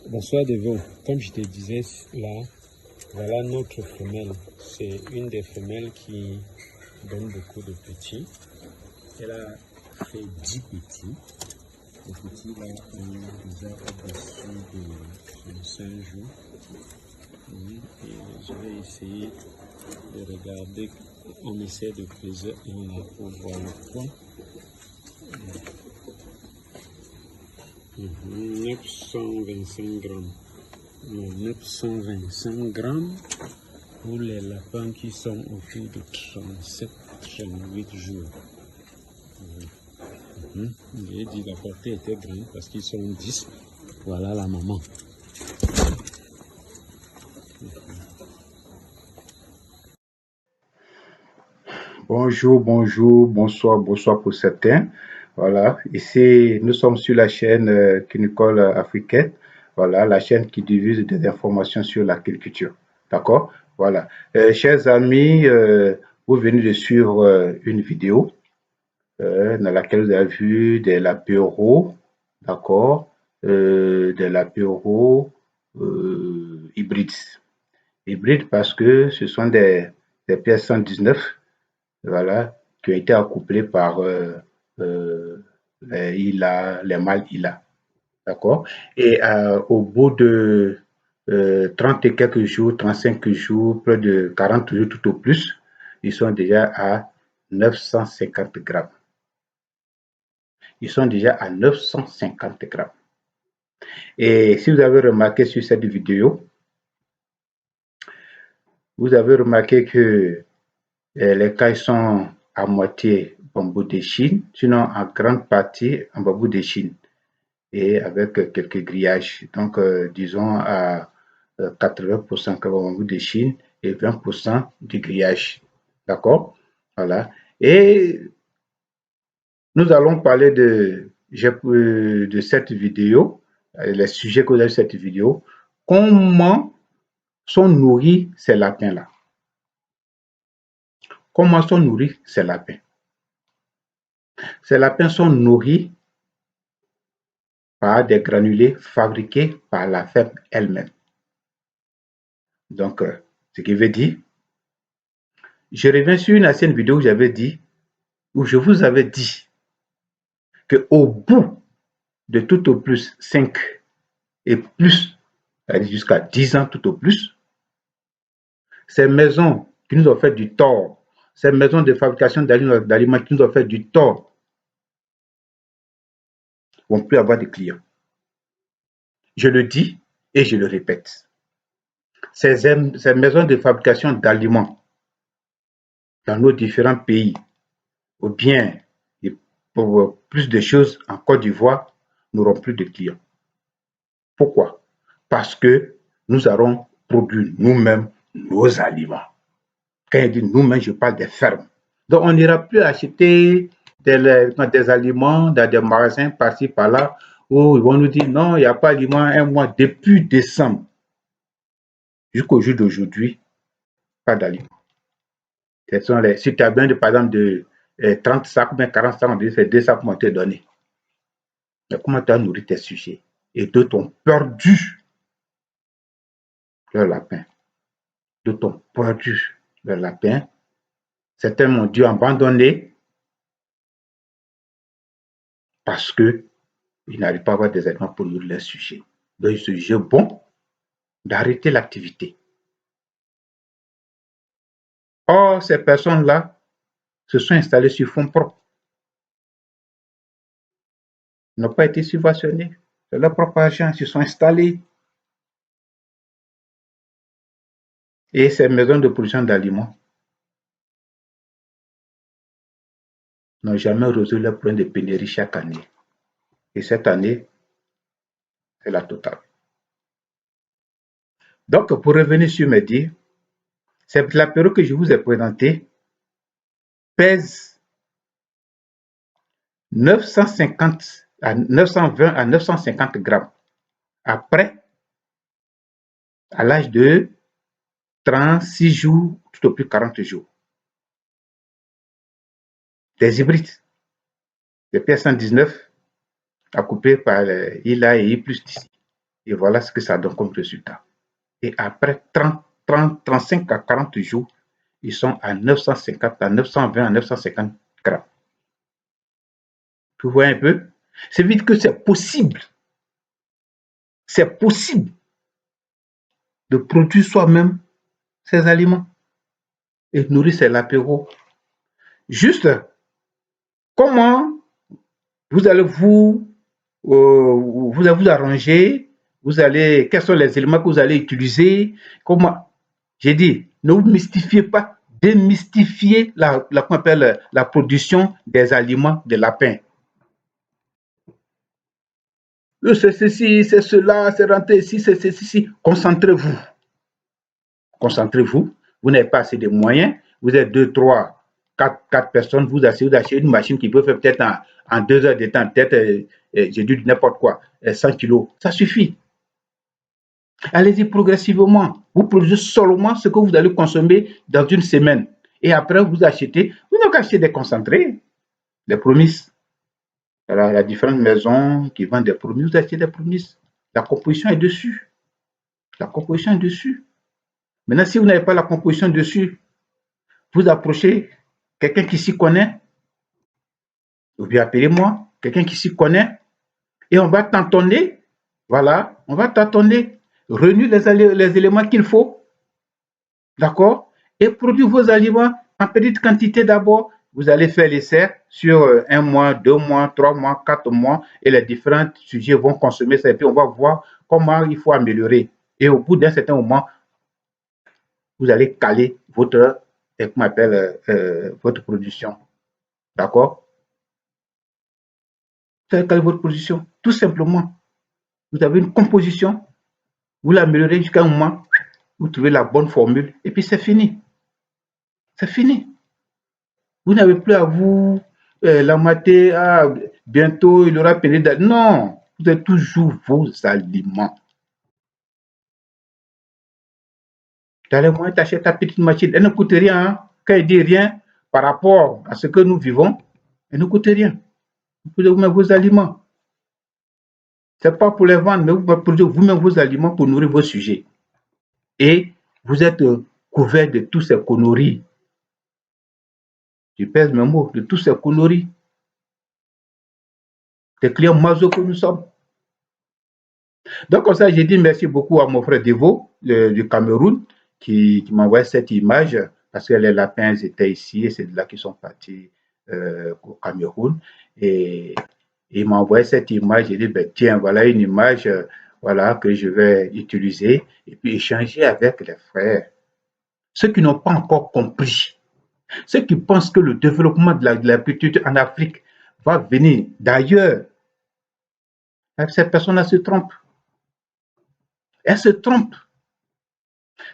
Bonsoir Devo. Comme je te disais là, voilà notre femelle. C'est une des femelles qui donne beaucoup de petits. Elle a fait 10 petits. Les petits là ont déjà au-dessus de 5 jours. Et je vais essayer de regarder. On essaie de peser un là pour voir le poids. 925 grammes. Non, 925 grammes pour les lapins qui sont autour de 37-38 jours. J'ai dit la portée était grande parce qu'ils sont 10. Voilà la maman. Bonjour, bonjour, bonsoir, bonsoir pour certains. Voilà, ici nous sommes sur la chaîne Cunicole africaine. Voilà, la chaîne qui diffuse des informations sur l'agriculture. D'accord? Voilà. Chers amis, vous venez de suivre une vidéo dans laquelle vous avez vu des lapéros, d'accord? Des lapéros hybrides. Hybrides parce que ce sont des pièces 119, voilà, qui ont été accouplés par les mâles ILA. D'accord? Et au bout de 30 et quelques jours, 35 jours, près de 40 jours tout au plus, ils sont déjà à 950 grammes. Ils sont déjà à 950 grammes. Et si vous avez remarqué sur cette vidéo, vous avez remarqué que les cailles sont à moitié bambou de Chine, sinon en grande partie en bambou de Chine et avec quelques grillages. Donc, disons à 80% bambou de Chine et 20% du grillage. D'accord? Voilà. Et nous allons parler de cette vidéo, les sujets que vous avez de cette vidéo. Comment sont nourris ces lapins-là? Comment sont nourris ces lapins? Ces lapins sont nourris par des granulés fabriqués par la ferme elle-même. Donc, ce qui veut dire, je reviens sur une ancienne vidéo où j'avais dit, où je vous avais dit qu'au bout de tout au plus 5 et plus, jusqu'à 10 ans tout au plus, ces maisons qui nous ont fait du tort, ces maisons de fabrication d'aliments qui nous ont fait du tort, vont plus avoir de clients. Je le dis et je le répète. Ces maisons de fabrication d'aliments dans nos différents pays, ou bien pour plus de choses en Côte d'Ivoire, n'auront plus de clients. Pourquoi? Parce que nous allons produire nous-mêmes nos aliments. Quand je dis nous-mêmes, je parle des fermes. Donc, on n'ira plus acheter des aliments dans des magasins par-ci, par-là, où ils vont nous dire non, il n'y a pas d'aliments un mois. Depuis décembre jusqu'au jour d'aujourd'hui, pas d'aliments. Si tu as besoin, par exemple, de 30 sacs, bien 40 sacs, on dit c'est 2 sacs qu'on te donner. Mais comment tu as nourri tes sujets? Et d'autres ont perdu leur lapin. D'autres ont perdu leur lapin. Certains m'ont dû abandonner parce qu'ils n'arrivent pas à avoir des aliments pour nourrir leurs sujets. Donc, il se juge bon d'arrêter l'activité. Or, ces personnes-là se sont installées sur fonds propres. Ils n'ont pas été subventionnés. C'est leur propre argent, ils se sont installés. Et ces maisons de production d'aliments n'ont jamais résolu le problème de pénurie chaque année. Et cette année, c'est la totale. Donc, pour revenir sur mes dires, cette lapéro que je vous ai présenté pèse 950 à 920 à 950 grammes. Après, à l'âge de 36 jours, tout au plus 40 jours. Des hybrides, des PS119 accouplés par ILA et I plus d'ici. Et voilà ce que ça donne comme résultat. Et après 35 à 40 jours, ils sont à 950, à 920, à 950 grammes. Tu vois un peu? C'est vite que c'est possible. C'est possible de produire soi-même ces aliments et nourrir ses lapéraux. Juste, comment vous allez vous arranger, quels sont les éléments que vous allez utiliser, comment, j'ai dit, ne vous mystifiez pas, démystifiez qu'on appelle la production des aliments de lapin. C'est ceci, c'est cela, c'est rentré ici, c'est ceci. Concentrez-vous. Concentrez-vous. Vous n'avez pas assez de moyens. Vous êtes 2, 3, 4 personnes. Vous achetez une machine qui peut faire peut-être en 2 heures de temps, peut-être, j'ai dit n'importe quoi, 100 kilos. Ça suffit. Allez-y progressivement. Vous produisez seulement ce que vous allez consommer dans une semaine. Et après, vous achetez. Vous n'avez qu'à acheter des concentrés, des promises. Alors, il y a différentes maisons qui vendent des promises. Vous achetez des promises. La composition est dessus. La composition est dessus. Maintenant, si vous n'avez pas la composition dessus, vous approchez quelqu'un qui s'y connaît, ou bien appelez-moi, quelqu'un qui s'y connaît, et on va tâtonner. Voilà, on va tâtonner, réunir les éléments qu'il faut, d'accord, et produire vos aliments en petite quantité d'abord. Vous allez faire l'essai sur 1 mois, 2 mois, 3 mois, 4 mois, et les différents sujets vont consommer ça, et puis on va voir comment il faut améliorer. Et au bout d'un certain moment, vous allez caler votre, votre production. D'accord? Vous allez caler votre production. Tout simplement. Vous avez une composition, vous l'améliorez jusqu'à un moment, vous trouvez la bonne formule, et puis c'est fini. C'est fini. Vous n'avez plus à vous lamenter, bientôt il aura péri d'aliments. Non, vous avez toujours vos aliments. Dans les moyens, tu achètes ta petite machine, elle ne coûte rien. Hein. Quand elle dit rien par rapport à ce que nous vivons, elle ne coûte rien. Vous pouvez vous mettre vos aliments. Ce n'est pas pour les vendre, mais vous produisez vous-même vos aliments pour nourrir vos sujets. Et vous êtes couvert de toutes ces conneries. Je pèse mes mots, de toutes ces conneries. Des clients maso que nous sommes. Donc, comme ça, j'ai dit merci beaucoup à mon frère Devo du Cameroun qui m'a envoyé cette image parce que les lapins étaient ici et c'est de là qu'ils sont partis au Cameroun. Et il m'a envoyé cette image. J'ai dit, ben, tiens, voilà une image voilà, que je vais utiliser et puis échanger avec les frères. Ceux qui n'ont pas encore compris, ceux qui pensent que le développement de l'agriculture en Afrique va venir d'ailleurs, ces personnes-là se trompent. Elles se trompent.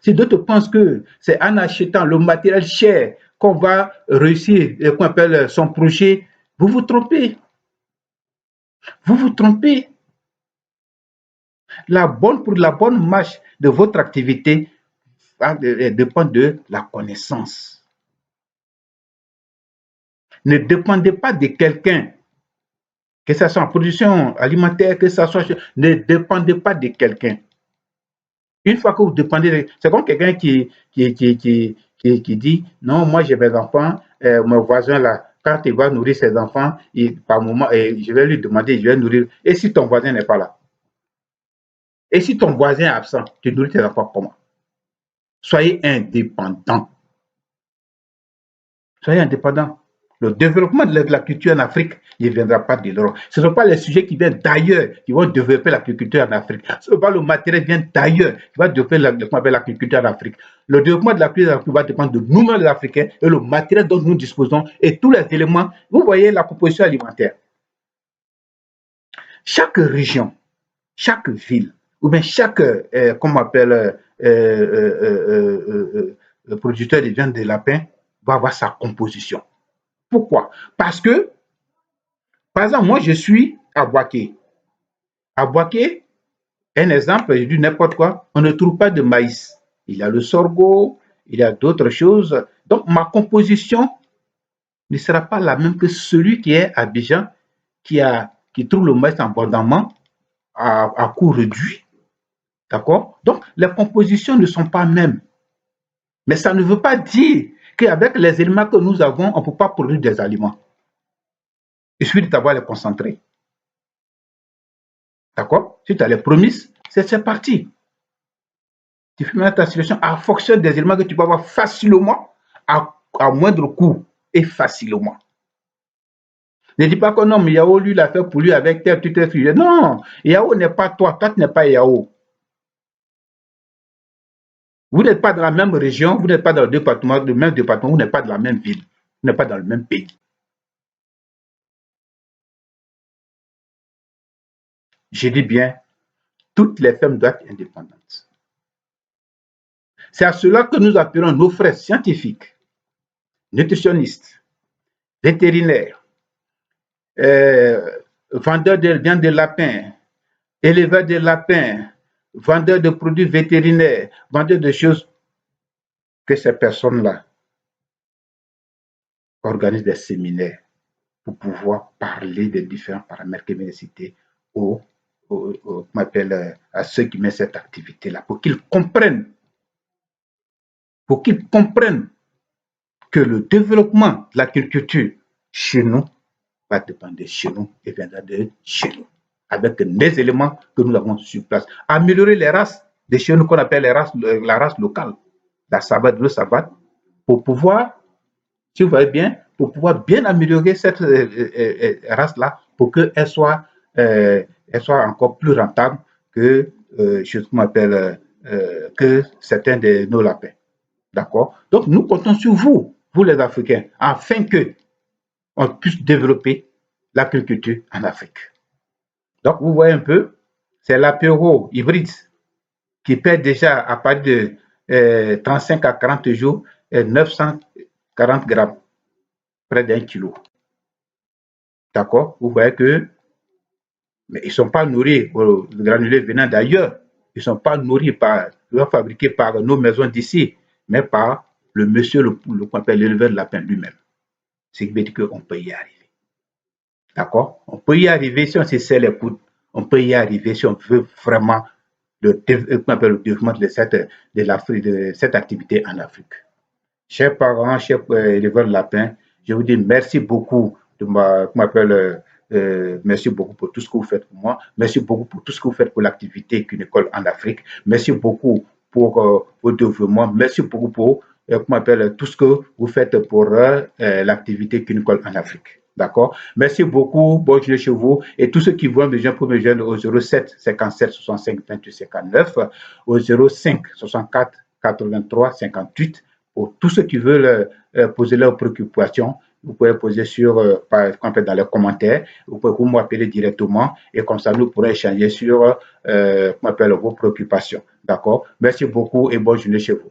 Si d'autres pensent que c'est en achetant le matériel cher qu'on va réussir, qu'on appelle son projet, vous vous trompez. Vous vous trompez. Pour la bonne marche de votre activité dépend de la connaissance. Ne dépendez pas de quelqu'un, que ce soit en production alimentaire, que ce soit... Ne dépendez pas de quelqu'un. Une fois que vous dépendez, c'est comme quelqu'un qui dit, non, moi j'ai mes enfants, mon voisin là, quand il va nourrir ses enfants, par moment, je vais lui demander, je vais nourrir. Et si ton voisin n'est pas là? Et si ton voisin est absent, tu nourris tes enfants comment? Soyez indépendants. Soyez indépendants. Le développement de l'agriculture en Afrique ne viendra pas de l'Europe. Ce ne sont pas les sujets qui viennent d'ailleurs qui vont développer l'agriculture en Afrique. Ce n'est pas le matériel qui vient d'ailleurs qui va développer l'agriculture en Afrique. Le développement de l'agriculture en Afrique va dépendre de nous-mêmes les Africains et le matériel dont nous disposons et tous les éléments. Vous voyez la composition alimentaire. Chaque région, chaque ville, ou bien chaque, comment on appelle, producteur de viande de lapin va avoir sa composition. Pourquoi? Parce que, par exemple, moi, je suis à Boaké. À Boaké, un exemple, je dis n'importe quoi, on ne trouve pas de maïs. Il y a le sorgho, il y a d'autres choses. Donc, ma composition ne sera pas la même que celui qui est à Abidjan, qui trouve le maïs abondamment à coût réduit. D'accord? Donc, les compositions ne sont pas mêmes. Mais ça ne veut pas dire qu'avec les éléments que nous avons, on ne peut pas produire des aliments. Il suffit de savoir les concentrer. D'accord? Si tu as les promises, c'est parti. Tu fais mettre ta situation en fonction des éléments que tu peux avoir facilement, à moindre coût et facilement. Ne dis pas que non, mais Yao, lui, l'a fait pour lui avec tel, tout est. Non, Yao n'est pas toi, toi, tu n'es pas Yao. Vous n'êtes pas dans la même région, vous n'êtes pas dans le même département, vous n'êtes pas dans la même ville, vous n'êtes pas dans le même pays. Je dis bien, toutes les femmes doivent être indépendantes. C'est à cela que nous appelons nos frères scientifiques, nutritionnistes, vétérinaires, vendeurs de viande de lapin, éleveurs de lapins, vendeurs de produits vétérinaires, vendeurs de choses, que ces personnes-là organisent des séminaires pour pouvoir parler des différents paramètres que viennent citer à ceux qui mettent cette activité-là, pour qu'ils comprennent que le développement de l'agriculture chez nous va dépendre de chez nous et viendra de chez nous, avec des éléments que nous avons sur place. Améliorer les races de chez nous qu'on appelle la race locale, la savate, le savate, pour pouvoir, si vous voyez bien, pour pouvoir bien améliorer cette race-là pour qu'elle soit encore plus rentable que, que certains de nos lapins. D'accord? Donc, nous comptons sur vous, vous les Africains, afin qu'on puisse développer l'agriculture en Afrique. Donc, vous voyez un peu, c'est l'apéro hybride qui perd déjà à partir de 35 à 40 jours 940 grammes, près d'1 kilo. D'accord? Vous voyez que, mais ils ne sont pas nourris aux granulés venant d'ailleurs. Ils ne sont pas nourris fabriqués par nos maisons d'ici, mais par le monsieur, qu'on appelle l'éleveur de lapin lui-même. Ce qui veut dire qu'on peut y arriver. D'accord? On peut y arriver si on se serre les coudes. On peut y arriver si on veut vraiment le développement de cette activité en Afrique. Chers parents, chers éleveurs de lapins, je vous dis merci beaucoup merci beaucoup pour tout ce que vous faites pour moi. Merci beaucoup pour tout ce que vous faites pour l'activité cunicole en Afrique. Merci beaucoup pour votre développement. Merci beaucoup pour tout ce que vous faites pour l'activité cunicole en Afrique. D'accord? Merci beaucoup. Bonne journée chez vous. Et tous ceux qui vont besoin pour me joindre au 07 57 65 28 59, au 05 64 83 58. Pour tous ceux qui veulent poser leurs préoccupations, vous pouvez poser dans les commentaires, vous pouvez m'appeler directement et comme ça nous pourrons échanger sur vos préoccupations. D'accord? Merci beaucoup et bonne journée chez vous.